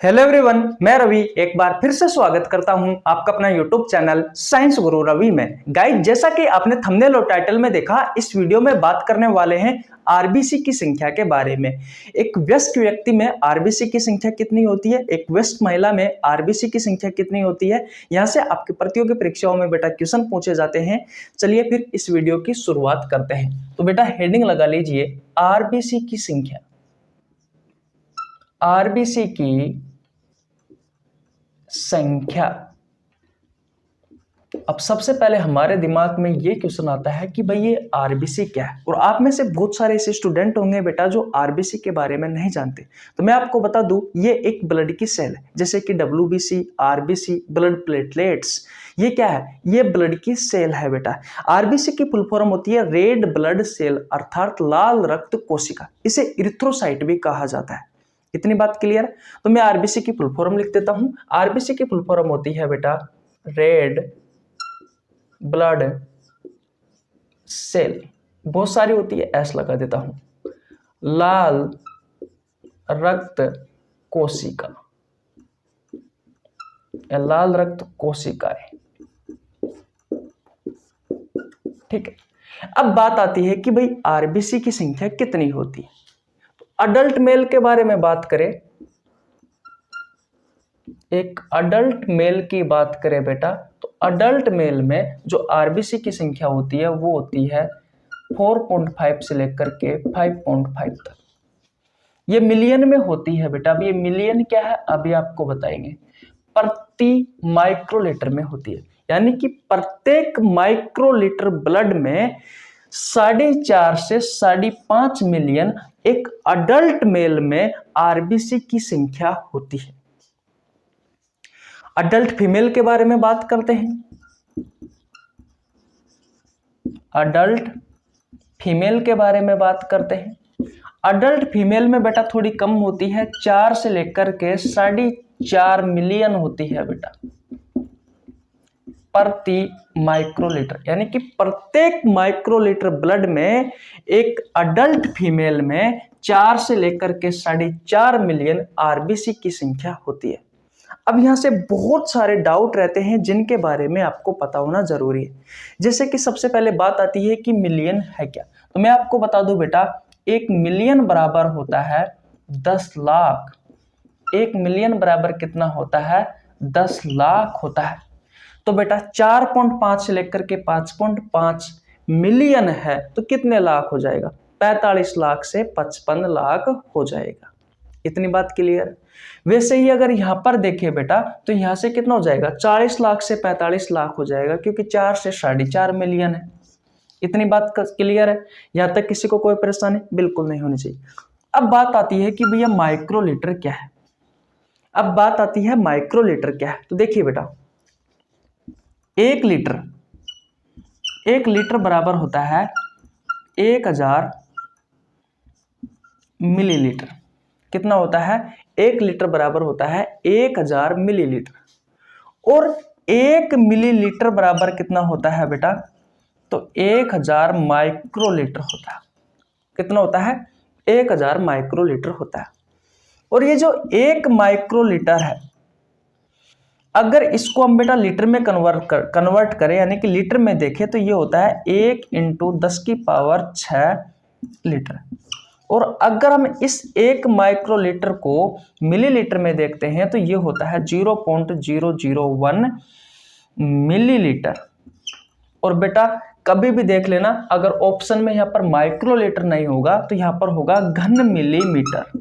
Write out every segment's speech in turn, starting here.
Hello everyone, मैं रवि एक बार फिर से स्वागत करता हूं आपका अपना यूट्यूब चैनल साइंस गुरु रवि में। गाइस, जैसा कि आपने थंबनेल और टाइटल में देखा, इस वीडियो में बात करने वाले हैं आरबीसी की संख्या के बारे में। एक वयस्क व्यक्ति में आरबीसी की संख्या कितनी होती है, एक वयस्क महिला में आरबीसी की संख्या कितनी होती है। यहाँ से आपकी प्रतियोगी परीक्षाओं में बेटा क्वेश्चन पूछे जाते हैं। चलिए फिर इस वीडियो की शुरुआत करते हैं। तो बेटा हेडिंग लगा लीजिए, आरबीसी की संख्या। आरबीसी की संख्या। अब सबसे पहले हमारे दिमाग में ये क्वेश्चन आता है कि भाई ये आरबीसी क्या है। और आप में से बहुत सारे ऐसे स्टूडेंट होंगे बेटा जो आरबीसी के बारे में नहीं जानते। तो मैं आपको बता दूं, ये एक ब्लड की सेल है, जैसे कि डब्ल्यूबीसी, आरबीसी, ब्लड प्लेटलेट्स। ये क्या है? ये ब्लड की सेल है बेटा। आरबीसी की फुल फॉर्म होती है रेड ब्लड सेल, अर्थात लाल रक्त कोशिका। इसे इरिथ्रोसाइट भी कहा जाता है। इतनी बात क्लियर? तो मैं आरबीसी की फुल फॉर्म लिख देता हूं। आरबीसी की फुल फॉर्म होती है बेटा रेड ब्लड सेल। बहुत सारी होती है, एस लगा देता हूं। लाल रक्त कोशिका, लाल रक्त कोशिकाएं। ठीक है। अब बात आती है कि भाई आरबीसी की संख्या कितनी होती है। अडल्ट मेल के बारे में बात करें, एक अडल्ट मेल की बात करें बेटा, तो अडल्ट मेल में जो आरबीसी की संख्या होती है वो होती है 4.5 से लेकर के 5.5 तक। ये मिलियन में होती है बेटा। अब ये मिलियन क्या है अभी आपको बताएंगे। प्रति माइक्रोलीटर में होती है, यानी कि प्रत्येक माइक्रोलीटर ब्लड में 4.5 से 5.5 मिलियन एक अडल्ट मेल में आरबीसी की संख्या होती है। अडल्ट फीमेल के बारे में बात करते हैं। अडल्ट फीमेल के बारे में बात करते हैं। अडल्ट फीमेल में बेटा थोड़ी कम होती है, 4 से लेकर के 4.5 मिलियन होती है बेटा प्रति माइक्रोलीटर, यानी कि प्रत्येक माइक्रोलीटर ब्लड में एक अडल्ट फीमेल में 4 से लेकर के 4.5 मिलियन आरबीसी की संख्या होती है। अब यहां से बहुत सारे डाउट रहते हैं जिनके बारे में आपको पता होना जरूरी है। जैसे कि सबसे पहले बात आती है कि मिलियन है क्या। तो मैं आपको बता दूं बेटा, 1 मिलियन बराबर होता है 10 लाख। 1 मिलियन बराबर कितना होता है? 10 लाख होता है। तो बेटा 4.5 से लेकर के 5.5 मिलियन है तो कितने लाख हो जाएगा? 45 लाख से 55 लाख हो जाएगा। इतनी बात क्लियर? वैसे ही अगर यहां पर देखें बेटा, तो यहां से कितना हो जाएगा? 40 लाख से 45 लाख हो जाएगा, क्योंकि 4 से 4.5 मिलियन है। इतनी बात क्लियर है? यहां तक किसी को कोई परेशानी बिल्कुल नहीं होनी चाहिए। अब बात आती है कि भैया माइक्रोलीटर क्या है। अब बात आती है माइक्रोलीटर क्या है। तो देखिए बेटा, 1 लीटर बराबर होता है 1000 मिलीलीटर। कितना होता है? 1 लीटर बराबर होता है 1000 मिलीलीटर। और 1 मिलीलीटर बराबर कितना होता है बेटा? तो 1000 माइक्रोलीटर होता है। कितना होता है? 1000 माइक्रोलीटर होता है। और ये जो 1 माइक्रोलीटर है, अगर इसको हम बेटा लीटर में कन्वर्ट करें, यानी कि लीटर में देखें, तो ये होता है 1 × 10⁶ लीटर। और अगर हम इस 1 माइक्रोलीटर को मिलीलीटर में देखते हैं तो ये होता है 0.001 मिलीलीटर। और बेटा कभी भी देख लेना, अगर ऑप्शन में यहां पर माइक्रोलीटर नहीं होगा तो यहां पर होगा घन मिलीमीटर।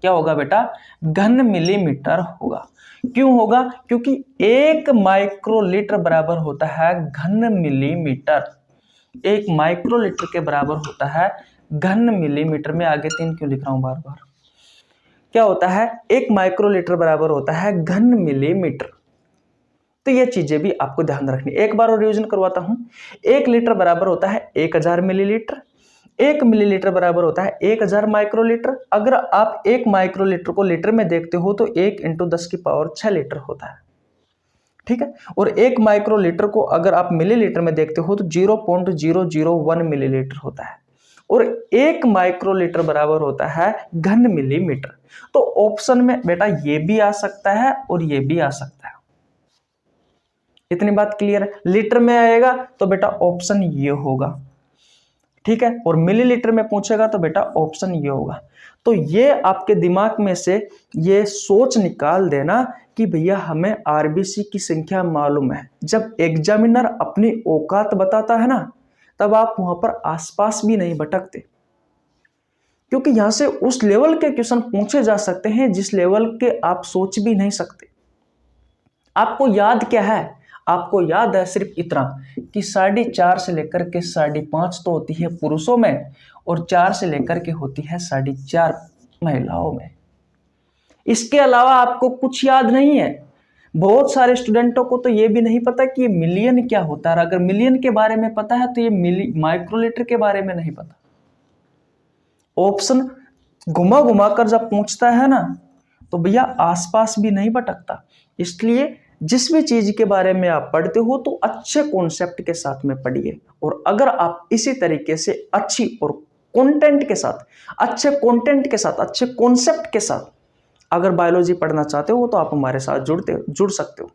क्या होगा बेटा? घन मिलीमीटर होगा। क्यों होगा? क्योंकि 1 माइक्रोलीटर बराबर होता है घन मिलीमीटर। 1 माइक्रोलीटर के बराबर होता है घन मिलीमीटर। में आगे 3 क्यों लिख रहा हूं बार बार? क्या होता है? 1 माइक्रोलीटर बराबर होता है घन मिलीमीटर। तो ये चीजें भी आपको ध्यान रखनी। एक बार और रिवीजन करवाता हूं। 1 लीटर बराबर होता है 1000 मिलीलीटर। 1 मिलीलीटर बराबर होता है 1000 माइक्रोलीटर। अगर आप 1 माइक्रोलीटर को लीटर में देखते हो तो 1 × 10⁶ लीटर होता है। ठीक है। और 1 माइक्रोलीटर को अगर आप मिलीलीटर में देखते हो तो 0.001 मिलीलीटर होता है। और 1 माइक्रोलीटर बराबर होता है घन मिलीमीटर। तो ऑप्शन में बेटा ये भी आ सकता है और ये भी आ सकता है। इतनी बात क्लियर है। लीटर में आएगा तो बेटा ऑप्शन ये होगा, ठीक है, और मिलीलीटर में पूछेगा तो बेटा ऑप्शन ये होगा। तो ये आपके दिमाग में से ये सोच निकाल देना कि भैया हमें आरबीसी की संख्या मालूम है। जब एग्जामिनर अपनी औकात बताता है ना, तब आप वहां पर आसपास भी नहीं भटकते, क्योंकि यहां से उस लेवल के क्वेश्चन पूछे जा सकते हैं जिस लेवल के आप सोच भी नहीं सकते। आपको याद क्या है? आपको याद है सिर्फ इतना कि 4.5 से लेकर के 5.5 तो होती है पुरुषों में और 4 से लेकर के होती है 4.5 महिलाओं में। इसके अलावा आपको कुछ याद नहीं है। बहुत सारे स्टूडेंटों को तो ये भी नहीं पता कि ये मिलियन क्या होता है। अगर मिलियन के बारे में पता है तो ये माइक्रोलीटर के बारे में नहीं पता। ऑप्शन घुमा घुमा कर जब पूछता है ना, तो भैया आसपास भी नहीं भटकता। इसलिए जिस भी चीज के बारे में आप पढ़ते हो तो अच्छे कॉन्सेप्ट के साथ में पढ़िए, और अगर आप इसी तरीके से अच्छी और कंटेंट के साथ, अच्छे कंटेंट के साथ, अच्छे कॉन्सेप्ट के साथ अगर बायोलॉजी पढ़ना चाहते हो तो आप हमारे साथ जुड़ सकते हो।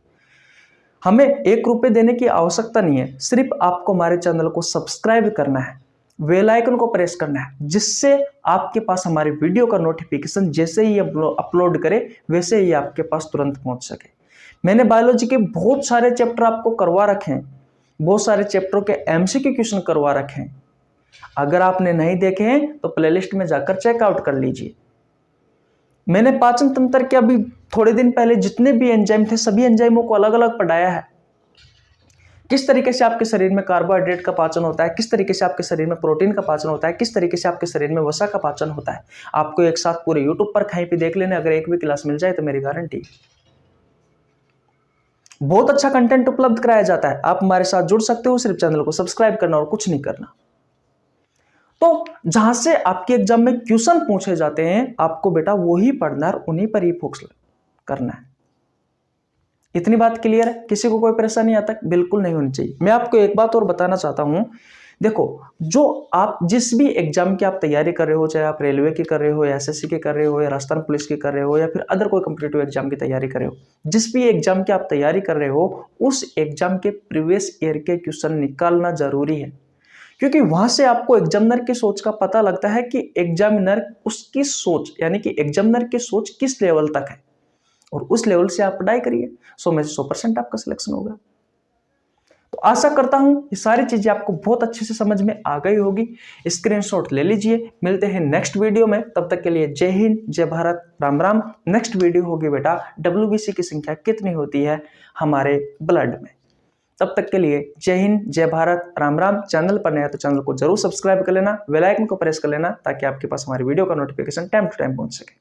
हमें 1 रुपये देने की आवश्यकता नहीं है, सिर्फ आपको हमारे चैनल को सब्सक्राइब करना है, बेल आइकन को प्रेस करना है, जिससे आपके पास हमारी वीडियो का नोटिफिकेशन जैसे ही अपलोड करे वैसे ही आपके पास तुरंत पहुंच सके। मैंने बायोलॉजी के बहुत सारे चैप्टर आपको करवा रखे हैं, बहुत सारे चैप्टरों के एमसीक्यू क्वेश्चन करवा रखे हैं। अगर आपने नहीं देखे हैं तो प्लेलिस्ट में जाकर चेकआउट कर लीजिए। मैंने पाचन तंत्र के अभी थोड़े दिन पहले जितने भी एंजाइम थे सभी एंजाइमों को अलग अलग पढ़ाया है। किस तरीके से आपके शरीर में कार्बोहाइड्रेट का पाचन होता है, किस तरीके से आपके शरीर में प्रोटीन का पाचन होता है, किस तरीके से आपके शरीर में वसा का पाचन होता है। आपको एक साथ पूरे यूट्यूब पर कहीं पे देख लेने, अगर एक भी क्लास मिल जाए तो मेरी गारंटी। बहुत अच्छा कंटेंट उपलब्ध कराया जाता है। आप हमारे साथ जुड़ सकते हो, सिर्फ चैनल को सब्सक्राइब करना और कुछ नहीं करना। तो जहां से आपके एग्जाम में क्वेश्चन पूछे जाते हैं आपको बेटा वही पढ़ना है, उन्हीं पर ही फोकस करना है। इतनी बात क्लियर है? किसी को कोई परेशानी आता है? बिल्कुल नहीं होनी चाहिए। मैं आपको एक बात और बताना चाहता हूं, देखो, जो आप जिस भी एग्जाम की आप तैयारी कर रहे हो, चाहे आप रेलवे की कर रहे हो या एसएससी की कर रहे हो या राजस्थान पुलिस की कर रहे हो या फिर अदर कोई कॉम्पिटिटिव एग्जाम की तैयारी कर रहे हो, जिस भी एग्जाम की आप तैयारी कर रहे हो उस एग्जाम के प्रीवियस ईयर के क्वेश्चन निकालना जरूरी है, क्योंकि वहां से आपको एग्जामिनर की सोच का पता लगता है कि एग्जामिनर उसकी सोच यानी कि एग्जामिनर की सोच किस लेवल तक है, और उस लेवल से आप पढ़ाई करिए। 100 में से 100% आपका सिलेक्शन होगा। तो आशा करता हूं ये सारी चीजें आपको बहुत अच्छे से समझ में आ गई होगी। स्क्रीनशॉट ले लीजिए। मिलते हैं नेक्स्ट वीडियो में, तब तक के लिए जय हिंद, जय भारत, राम राम। नेक्स्ट वीडियो होगी बेटा WBC की संख्या कितनी होती है हमारे ब्लड में। तब तक के लिए जय हिंद, जय भारत, राम राम। चैनल पर नया तो चैनल को जरूर सब्सक्राइब कर लेना, बेल आइकन को प्रेस कर लेना, ताकि आपके पास हमारी वीडियो का नोटिफिकेशन टाइम टू टाइम पहुंच सके।